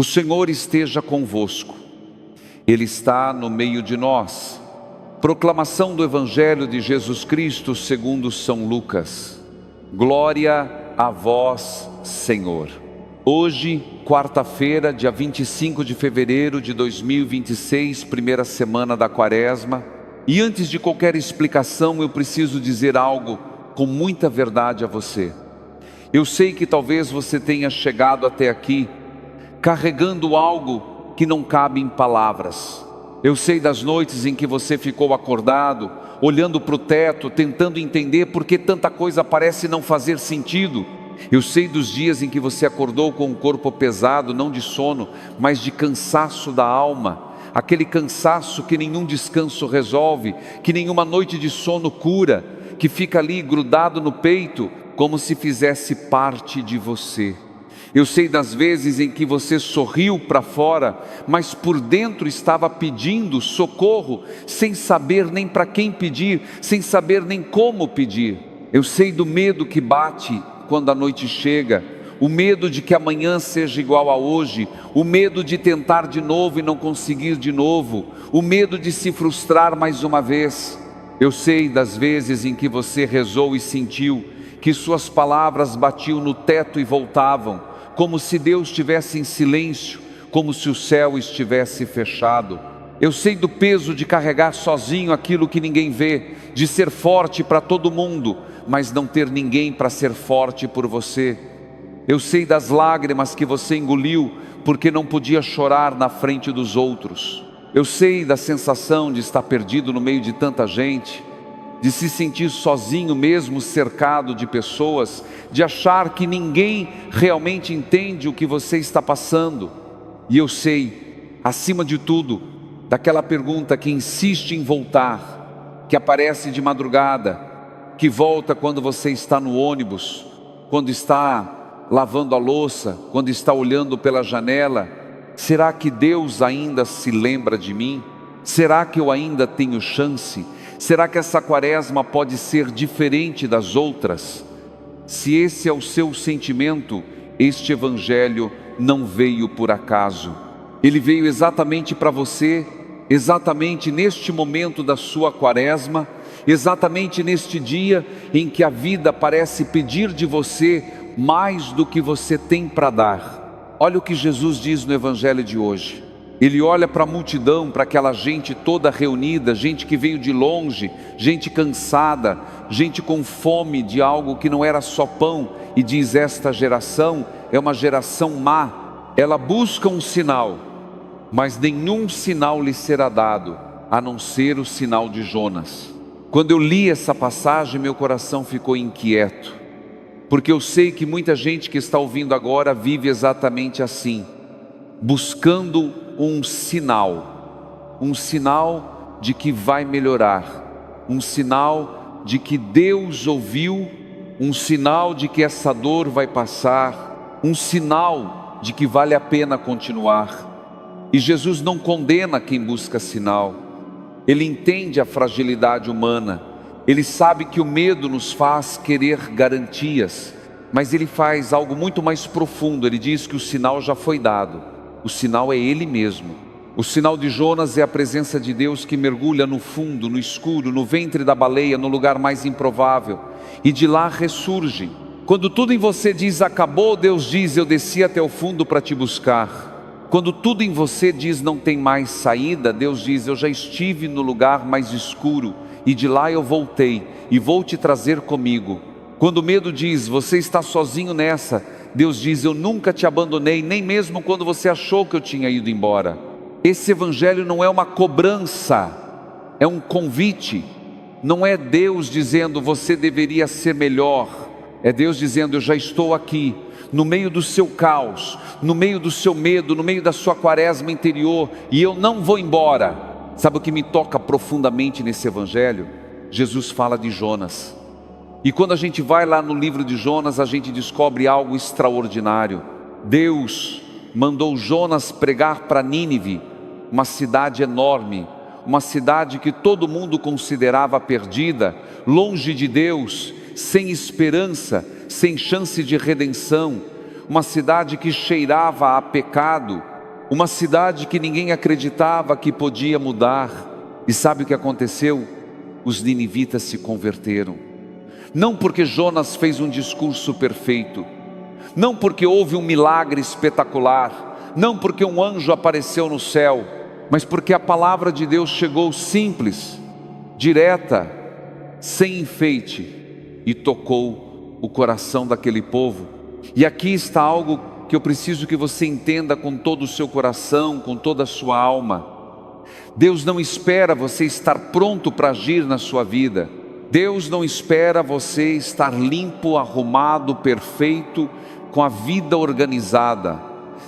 O Senhor esteja convosco. Ele está no meio de nós. Proclamação do Evangelho de Jesus Cristo segundo São Lucas. Glória a vós, Senhor. Hoje, quarta-feira, dia 25 de fevereiro de 2026, primeira semana da Quaresma. E antes de qualquer explicação, eu preciso dizer algo com muita verdade a você. Eu sei que talvez você tenha chegado até aqui carregando algo que não cabe em palavras. Eu sei das noites em que você ficou acordado, olhando para o teto, tentando entender por que tanta coisa parece não fazer sentido. Eu sei dos dias em que você acordou com o corpo pesado, não de sono, mas de cansaço da alma. Aquele cansaço que nenhum descanso resolve, que nenhuma noite de sono cura, que fica ali grudado no peito, como se fizesse parte de você. Eu sei das vezes em que você sorriu para fora, mas por dentro estava pedindo socorro, sem saber nem para quem pedir, sem saber nem como pedir. Eu sei do medo que bate quando a noite chega, o medo de que amanhã seja igual a hoje, o medo de tentar de novo e não conseguir de novo, o medo de se frustrar mais uma vez. Eu sei das vezes em que você rezou e sentiu que suas palavras batiam no teto e voltavam, como se Deus estivesse em silêncio, como se o céu estivesse fechado. Eu sei do peso de carregar sozinho aquilo que ninguém vê, de ser forte para todo mundo, mas não ter ninguém para ser forte por você. Eu sei das lágrimas que você engoliu, porque não podia chorar na frente dos outros. Eu sei da sensação de estar perdido no meio de tanta gente, de se sentir sozinho mesmo cercado de pessoas, de achar que ninguém realmente entende o que você está passando. E eu sei, acima de tudo, daquela pergunta que insiste em voltar, que aparece de madrugada, que volta quando você está no ônibus, quando está lavando a louça, quando está olhando pela janela. Será que Deus ainda se lembra de mim? Será que eu ainda tenho chance? Será que essa quaresma pode ser diferente das outras? Se esse é o seu sentimento, este evangelho não veio por acaso. Ele veio exatamente para você, exatamente neste momento da sua quaresma, exatamente neste dia em que a vida parece pedir de você mais do que você tem para dar. Olha o que Jesus diz no evangelho de hoje. Ele olha para a multidão, para aquela gente toda reunida, gente que veio de longe, gente cansada, gente com fome de algo que não era só pão, e diz: esta geração é uma geração má, ela busca um sinal, mas nenhum sinal lhe será dado, a não ser o sinal de Jonas. Quando eu li essa passagem, meu coração ficou inquieto, porque eu sei que muita gente que está ouvindo agora vive exatamente assim, buscando um sinal de que vai melhorar, um sinal de que Deus ouviu, um sinal de que essa dor vai passar, um sinal de que vale a pena continuar. E Jesus não condena quem busca sinal. Ele entende a fragilidade humana, ele sabe que o medo nos faz querer garantias, mas ele faz algo muito mais profundo. Ele diz que o sinal já foi dado. O sinal é Ele mesmo. O sinal de Jonas é a presença de Deus que mergulha no fundo, no escuro, no ventre da baleia, no lugar mais improvável, e de lá ressurge. Quando tudo em você diz acabou, Deus diz: eu desci até o fundo para te buscar. Quando tudo em você diz não tem mais saída, Deus diz: eu já estive no lugar mais escuro, e de lá eu voltei, e vou te trazer comigo. Quando o medo diz você está sozinho nessa, Deus diz: eu nunca te abandonei, nem mesmo quando você achou que eu tinha ido embora. Esse evangelho não é uma cobrança, é um convite. Não é Deus dizendo você deveria ser melhor, é Deus dizendo: eu já estou aqui, no meio do seu caos, no meio do seu medo, no meio da sua quaresma interior, e eu não vou embora. Sabe o que me toca profundamente nesse evangelho? Jesus fala de Jonas. E quando a gente vai lá no livro de Jonas, a gente descobre algo extraordinário. Deus mandou Jonas pregar para Nínive, uma cidade enorme, uma cidade que todo mundo considerava perdida, longe de Deus, sem esperança, sem chance de redenção, uma cidade que cheirava a pecado, uma cidade que ninguém acreditava que podia mudar. E sabe o que aconteceu? Os ninivitas se converteram. Não porque Jonas fez um discurso perfeito, não porque houve um milagre espetacular, não porque um anjo apareceu no céu, mas porque a palavra de Deus chegou simples, direta, sem enfeite, e tocou o coração daquele povo. E aqui está algo que eu preciso que você entenda com todo o seu coração, com toda a sua alma. Deus não espera você estar pronto para agir na sua vida. Deus não espera você estar limpo, arrumado, perfeito, com a vida organizada.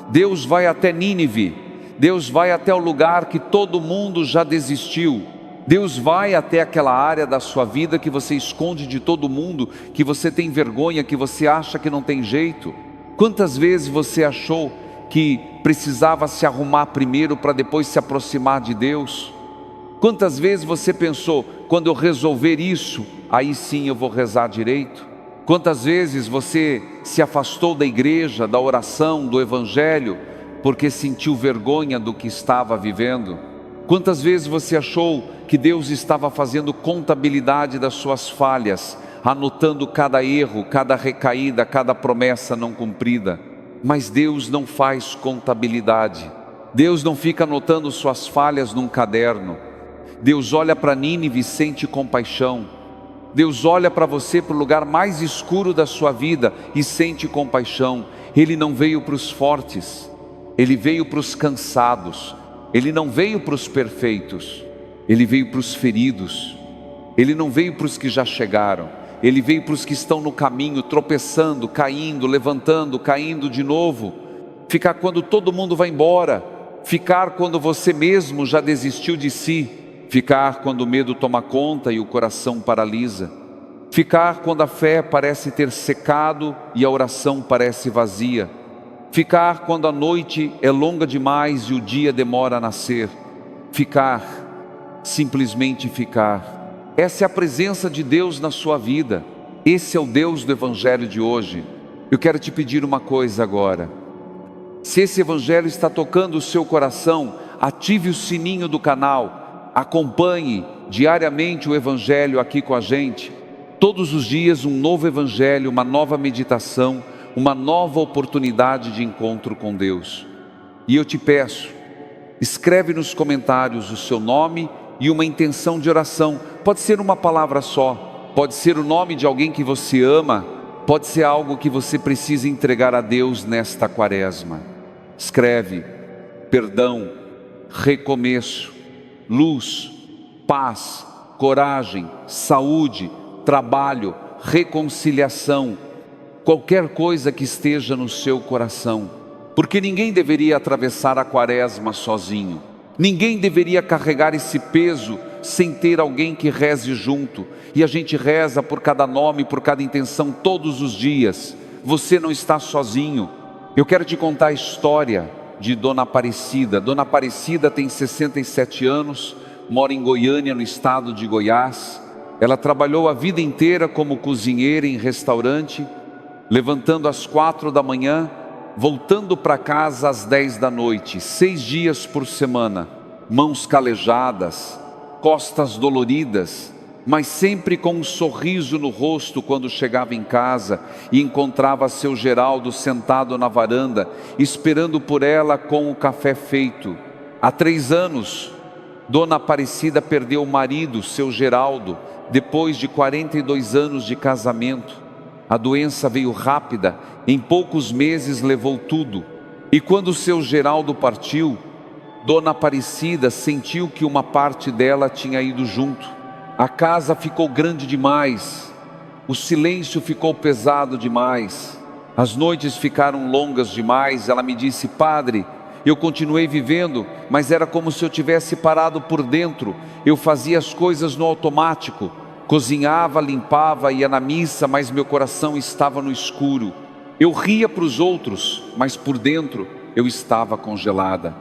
Deus vai até Nínive, Deus vai até o lugar que todo mundo já desistiu. Deus vai até aquela área da sua vida que você esconde de todo mundo, que você tem vergonha, que você acha que não tem jeito. Quantas vezes você achou que precisava se arrumar primeiro para depois se aproximar de Deus? Quantas vezes você pensou, quando eu resolver isso, aí sim eu vou rezar direito? Quantas vezes você se afastou da igreja, da oração, do evangelho, porque sentiu vergonha do que estava vivendo? Quantas vezes você achou que Deus estava fazendo contabilidade das suas falhas, anotando cada erro, cada recaída, cada promessa não cumprida? Mas Deus não faz contabilidade. Deus não fica anotando suas falhas num caderno. Deus olha para Nínive e sente compaixão. Deus olha para você, para o lugar mais escuro da sua vida, e sente compaixão. Ele não veio para os fortes, Ele veio para os cansados. Ele não veio para os perfeitos, Ele veio para os feridos. Ele não veio para os que já chegaram, Ele veio para os que estão no caminho, tropeçando, caindo, levantando, caindo de novo. Ficar quando todo mundo vai embora, ficar quando você mesmo já desistiu de si, ficar quando o medo toma conta e o coração paralisa, ficar quando a fé parece ter secado e a oração parece vazia, ficar quando a noite é longa demais e o dia demora a nascer, ficar, simplesmente ficar. Essa é a presença de Deus na sua vida. Esse é o Deus do Evangelho de hoje. Eu quero te pedir uma coisa agora. Se esse Evangelho está tocando o seu coração, ative o sininho do canal. Acompanhe diariamente o Evangelho aqui com a gente. Todos os dias um novo Evangelho, uma nova meditação, uma nova oportunidade de encontro com Deus. E eu te peço, escreve nos comentários o seu nome e uma intenção de oração. Pode ser uma palavra só, pode ser o nome de alguém que você ama, pode ser algo que você precisa entregar a Deus nesta quaresma. Escreve: perdão, recomeço, luz, paz, coragem, saúde, trabalho, reconciliação, qualquer coisa que esteja no seu coração, porque ninguém deveria atravessar a quaresma sozinho, ninguém deveria carregar esse peso sem ter alguém que reze junto, e a gente reza por cada nome, por cada intenção todos os dias. Você não está sozinho. Eu quero te contar a história de Dona Aparecida. Dona Aparecida tem 67 anos, mora em Goiânia, no estado de Goiás. Ela trabalhou a vida inteira como cozinheira em restaurante, levantando às 4 da manhã, voltando para casa às 10 da noite, 6 dias por semana, mãos calejadas, costas doloridas, mas sempre com um sorriso no rosto quando chegava em casa e encontrava seu Geraldo sentado na varanda, esperando por ela com o café feito. Há 3 anos, Dona Aparecida perdeu o marido, seu Geraldo, depois de 42 anos de casamento. A doença veio rápida, em poucos meses levou tudo. E quando seu Geraldo partiu, Dona Aparecida sentiu que uma parte dela tinha ido junto. A casa ficou grande demais, o silêncio ficou pesado demais, as noites ficaram longas demais. Ela me disse: padre, eu continuei vivendo, mas era como se eu tivesse parado por dentro. Eu fazia as coisas no automático, cozinhava, limpava, ia na missa, mas meu coração estava no escuro. Eu ria para os outros, mas por dentro eu estava congelada.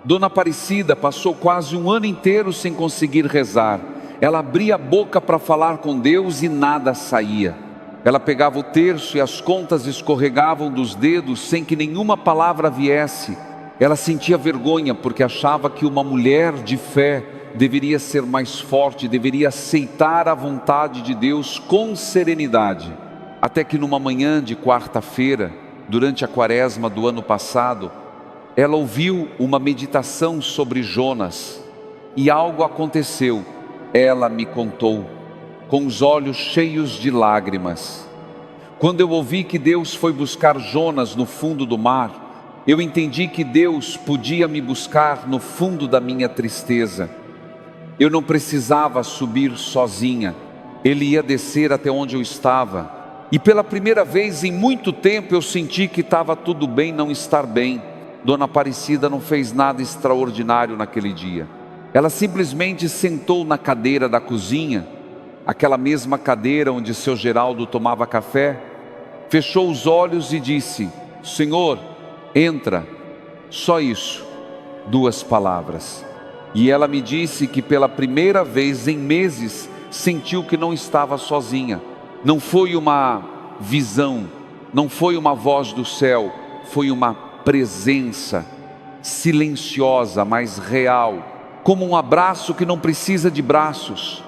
Dona Aparecida passou quase um ano inteiro sem conseguir rezar. Ela abria a boca para falar com Deus e nada saía. Ela pegava o terço e as contas escorregavam dos dedos sem que nenhuma palavra viesse. Ela sentia vergonha porque achava que uma mulher de fé deveria ser mais forte, deveria aceitar a vontade de Deus com serenidade. Até que numa manhã de quarta-feira, durante a quaresma do ano passado, ela ouviu uma meditação sobre Jonas e algo aconteceu. Ela me contou, com os olhos cheios de lágrimas. Quando eu ouvi que Deus foi buscar Jonas no fundo do mar, eu entendi que Deus podia me buscar no fundo da minha tristeza. Eu não precisava subir sozinha, Ele ia descer até onde eu estava. E pela primeira vez em muito tempo eu senti que estava tudo bem não estar bem. Dona Aparecida não fez nada extraordinário naquele dia. Ela simplesmente sentou na cadeira da cozinha, aquela mesma cadeira onde seu Geraldo tomava café, fechou os olhos e disse: Senhor, entra. Só isso, 2 palavras. E ela me disse que pela primeira vez em meses sentiu que não estava sozinha. Não foi uma visão, não foi uma voz do céu, foi uma presença silenciosa, mas real, como um abraço que não precisa de braços.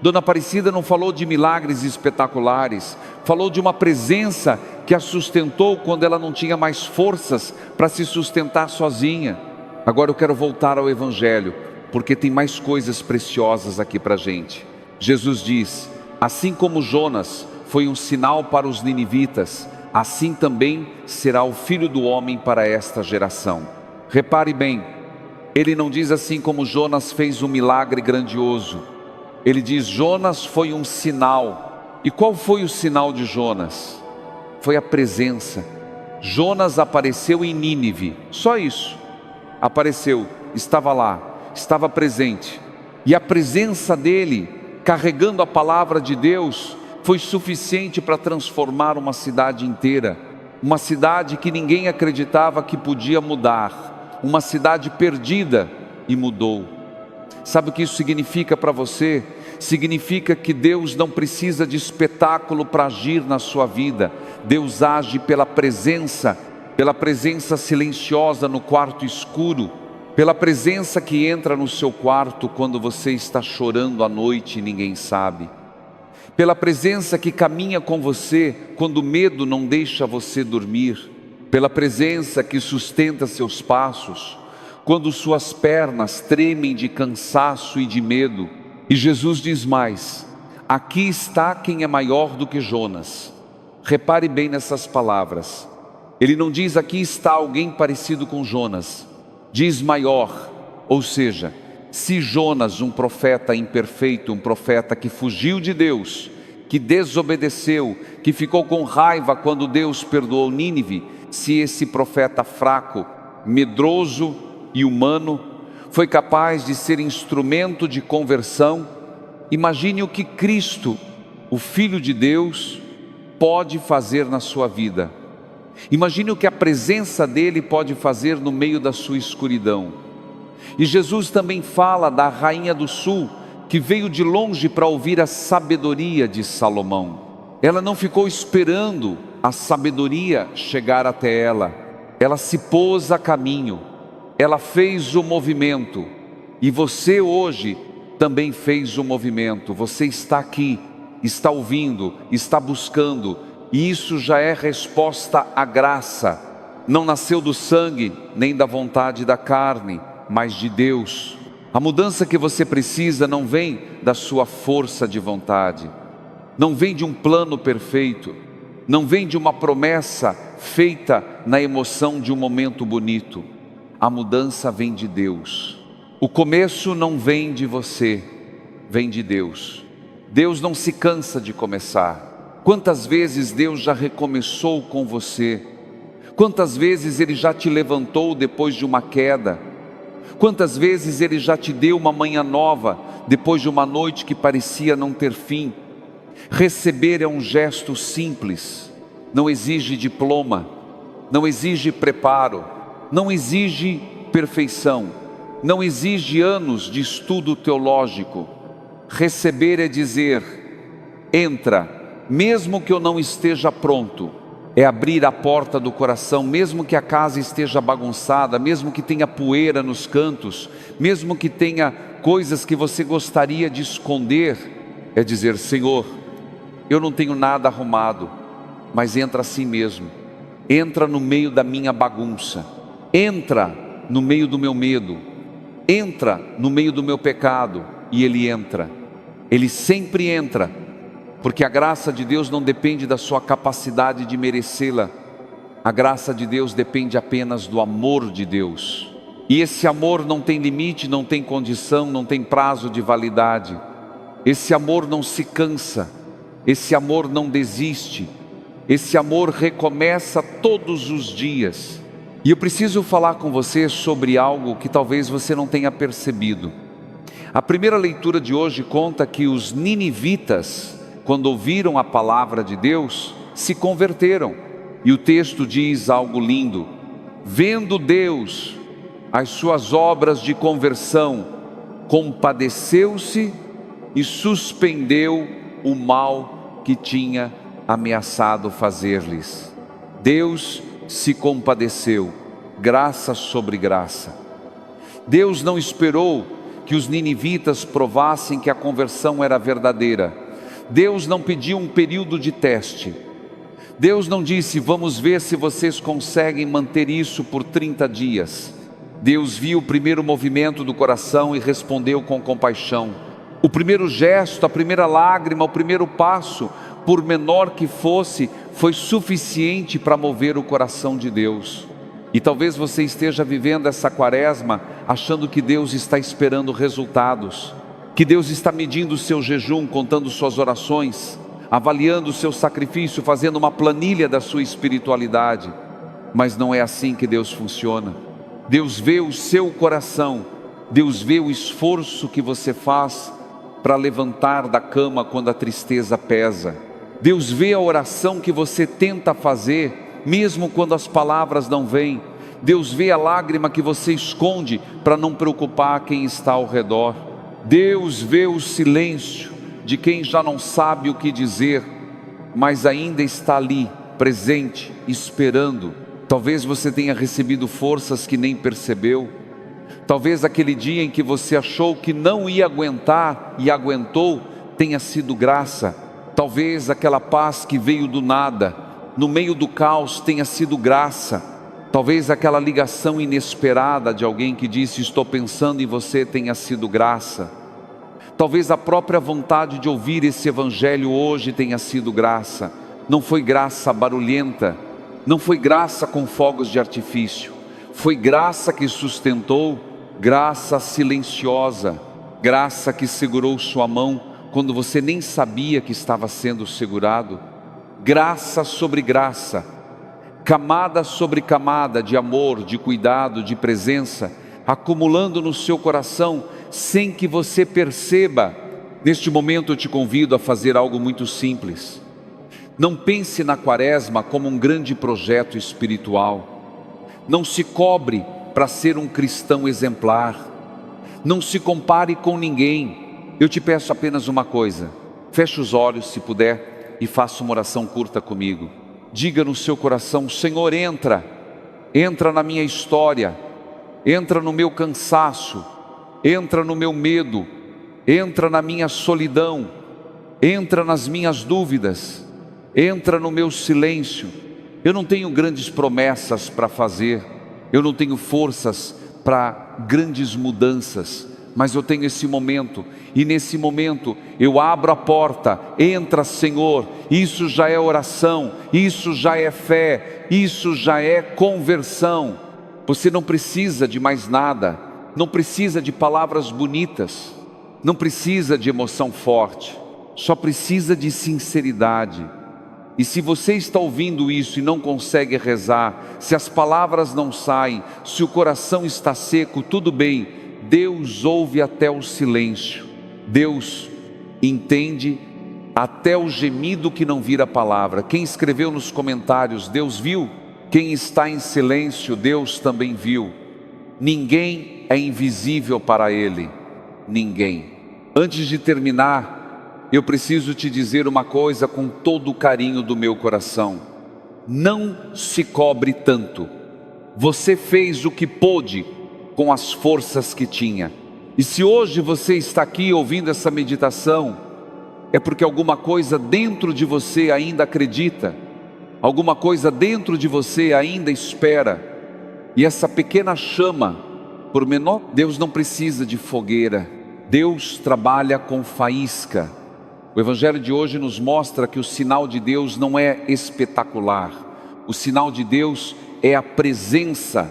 Dona Aparecida não falou de milagres espetaculares, falou de uma presença que a sustentou quando ela não tinha mais forças para se sustentar sozinha. Agora eu quero voltar ao Evangelho, porque tem mais coisas preciosas aqui para a gente. Jesus diz: assim como Jonas foi um sinal para os ninivitas, assim também será o Filho do Homem para esta geração. Repare bem, ele não diz assim como Jonas fez um milagre grandioso. Ele diz: Jonas foi um sinal. E qual foi o sinal de Jonas? Foi a presença. Jonas apareceu em Nínive, só isso. Apareceu, estava lá, estava presente. E a presença dele, carregando a palavra de Deus, foi suficiente para transformar uma cidade inteira. Uma cidade que ninguém acreditava que podia mudar. Uma cidade perdida, e mudou. Sabe o que isso significa para você? Significa que Deus não precisa de espetáculo para agir na sua vida. Deus age pela presença silenciosa no quarto escuro, pela presença que entra no seu quarto quando você está chorando à noite e ninguém sabe, pela presença que caminha com você quando o medo não deixa você dormir, pela presença que sustenta seus passos quando suas pernas tremem de cansaço e de medo. E Jesus diz mais: aqui está quem é maior do que Jonas. Repare bem nessas palavras. Ele não diz: aqui está alguém parecido com Jonas. Diz maior, ou seja, se Jonas, um profeta imperfeito, um profeta que fugiu de Deus, que desobedeceu, que ficou com raiva quando Deus perdoou Nínive, se esse profeta fraco, medroso e humano foi capaz de ser instrumento de conversão, imagine o que Cristo, o Filho de Deus, pode fazer na sua vida. Imagine o que a presença dele pode fazer no meio da sua escuridão. E Jesus também fala da rainha do sul, que veio de longe para ouvir a sabedoria de Salomão. Ela não ficou esperando a sabedoria chegar até ela. Ela se pôs a caminho. Ela fez o movimento. E você hoje também fez o movimento. Você está aqui, está ouvindo, está buscando. E isso já é resposta à graça. Não nasceu do sangue, nem da vontade da carne, mas de Deus. A mudança que você precisa não vem da sua força de vontade, não vem de um plano perfeito, não vem de uma promessa feita na emoção de um momento bonito. A mudança vem de Deus. O começo não vem de você, vem de Deus. Deus não se cansa de começar. Quantas vezes Deus já recomeçou com você? Quantas vezes Ele já te levantou depois de uma queda? Quantas vezes Ele já te deu uma manhã nova depois de uma noite que parecia não ter fim? Receber é um gesto simples, não exige diploma, não exige preparo, não exige perfeição, não exige anos de estudo teológico. Receber é dizer: entra, mesmo que eu não esteja pronto, é abrir a porta do coração, mesmo que a casa esteja bagunçada, mesmo que tenha poeira nos cantos, mesmo que tenha coisas que você gostaria de esconder, é dizer: Senhor, eu não tenho nada arrumado, mas entra assim mesmo, entra no meio da minha bagunça, entra no meio do meu medo, entra no meio do meu pecado. E Ele entra, Ele sempre entra, porque a graça de Deus não depende da sua capacidade de merecê-la. A graça de Deus depende apenas do amor de Deus. E esse amor não tem limite, não tem condição, não tem prazo de validade. Esse amor não se cansa, esse amor não desiste, esse amor recomeça todos os dias. E eu preciso falar com você sobre algo que talvez você não tenha percebido. A primeira leitura de hoje conta que os ninivitas, quando ouviram a palavra de Deus, se converteram. E o texto diz algo lindo: vendo Deus as suas obras de conversão, compadeceu-se e suspendeu o mal que tinha ameaçado fazer-lhes. Deus se compadeceu, graça sobre graça. Deus não esperou que os ninivitas provassem que a conversão era verdadeira. Deus não pediu um período de teste. Deus não disse: vamos ver se vocês conseguem manter isso por 30 dias. Deus viu o primeiro movimento do coração e respondeu com compaixão. O primeiro gesto, a primeira lágrima, o primeiro passo, por menor que fosse, foi suficiente para mover o coração de Deus. E talvez você esteja vivendo essa quaresma achando que Deus está esperando resultados, que Deus está medindo o seu jejum, contando suas orações, avaliando o seu sacrifício, fazendo uma planilha da sua espiritualidade. Mas não é assim que Deus funciona. Deus vê o seu coração, Deus vê o esforço que você faz para levantar da cama quando a tristeza pesa. Deus vê a oração que você tenta fazer, mesmo quando as palavras não vêm. Deus vê a lágrima que você esconde para não preocupar quem está ao redor. Deus vê o silêncio de quem já não sabe o que dizer, mas ainda está ali, presente, esperando. Talvez você tenha recebido forças que nem percebeu. Talvez aquele dia em que você achou que não ia aguentar e aguentou, tenha sido graça. Talvez aquela paz que veio do nada, no meio do caos, tenha sido graça. Talvez aquela ligação inesperada de alguém que disse: estou pensando em você, tenha sido graça. Talvez a própria vontade de ouvir esse evangelho hoje tenha sido graça. Não foi graça barulhenta, não foi graça com fogos de artifício, foi graça que sustentou, graça silenciosa, graça que segurou sua mão quando você nem sabia que estava sendo segurado. Graça sobre graça, camada sobre camada de amor, de cuidado, de presença, acumulando no seu coração sem que você perceba. Neste momento eu te convido a fazer algo muito simples. Não pense na quaresma como um grande projeto espiritual. Não se cobre para ser um cristão exemplar. Não se compare com ninguém. Eu te peço apenas uma coisa: feche os olhos se puder e faça uma oração curta comigo. Diga no seu coração: Senhor, entra na minha história, entra no meu cansaço, entra no meu medo, entra na minha solidão, entra nas minhas dúvidas, entra no meu silêncio. Eu não tenho grandes promessas para fazer, eu não tenho forças para grandes mudanças, mas eu tenho esse momento, e nesse momento eu abro a porta. Entra, Senhor. Isso já é oração, isso já é fé, isso já é conversão. Você não precisa de mais nada, não precisa de palavras bonitas, não precisa de emoção forte, só precisa de sinceridade. E se você está ouvindo isso e não consegue rezar, se as palavras não saem, se o coração está seco, tudo bem. Deus ouve até o silêncio. Deus entende até o gemido que não vira palavra. Quem escreveu nos comentários: Deus viu. Quem está em silêncio, Deus também viu. Ninguém é invisível para Ele. Ninguém. Antes de terminar, eu preciso te dizer uma coisa com todo o carinho do meu coração. não se cobre tanto. Você fez o que pôde com as forças que tinha. E se hoje você está aqui ouvindo essa meditação, é porque alguma coisa dentro de você ainda acredita, alguma coisa dentro de você ainda espera. E essa pequena chama, por menor, Deus não precisa de fogueira, Deus trabalha com faísca. O Evangelho de hoje nos mostra que o sinal de Deus não é espetacular. O sinal de Deus é a presença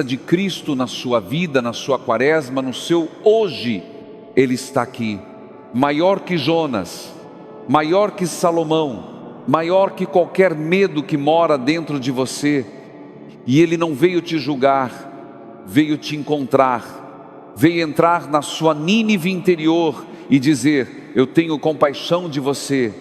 de Cristo na sua vida, na sua quaresma, no seu hoje. Ele está aqui, maior que Jonas, maior que Salomão, maior que qualquer medo que mora dentro de você. E Ele não veio te julgar, veio te encontrar, veio entrar na sua Nínive interior e dizer: eu tenho compaixão de você.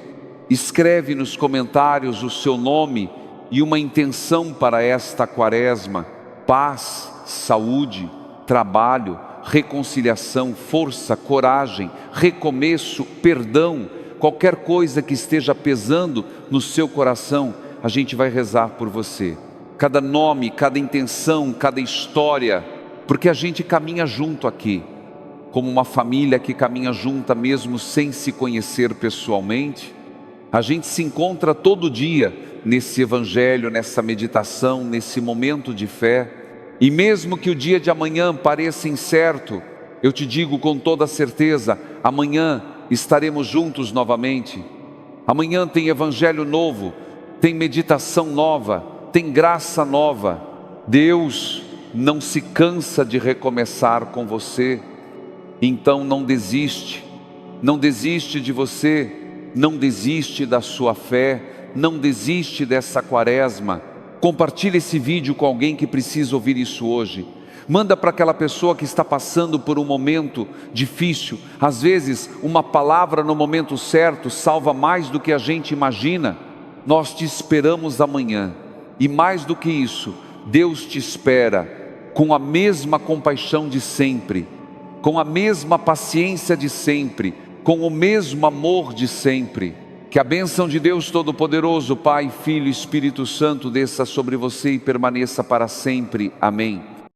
Escreve nos comentários o seu nome e uma intenção para esta quaresma: paz, saúde, trabalho, reconciliação, força, coragem, recomeço, perdão. Qualquer coisa que esteja pesando no seu coração, a gente vai rezar por você. Cada nome, cada intenção, cada história, porque a gente caminha junto aqui, como uma família que caminha junta mesmo sem se conhecer pessoalmente. A gente se encontra todo dia nesse evangelho, nessa meditação, nesse momento de fé. E mesmo que o dia de amanhã pareça incerto, eu te digo com toda certeza, amanhã estaremos juntos novamente. Amanhã tem evangelho novo, tem meditação nova, tem graça nova. Deus não se cansa de recomeçar com você. Então não desiste de você, não desiste da sua fé, não desiste dessa quaresma. Compartilhe esse vídeo com alguém que precisa ouvir isso hoje. Manda para aquela pessoa que está passando por um momento difícil. Às vezes uma palavra no momento certo salva mais do que a gente imagina. Nós te esperamos amanhã. E mais do que isso, Deus te espera com a mesma compaixão de sempre, com a mesma paciência de sempre, com o mesmo amor de sempre. Que a bênção de Deus Todo-Poderoso, Pai, Filho e Espírito Santo desça sobre você e permaneça para sempre. Amém.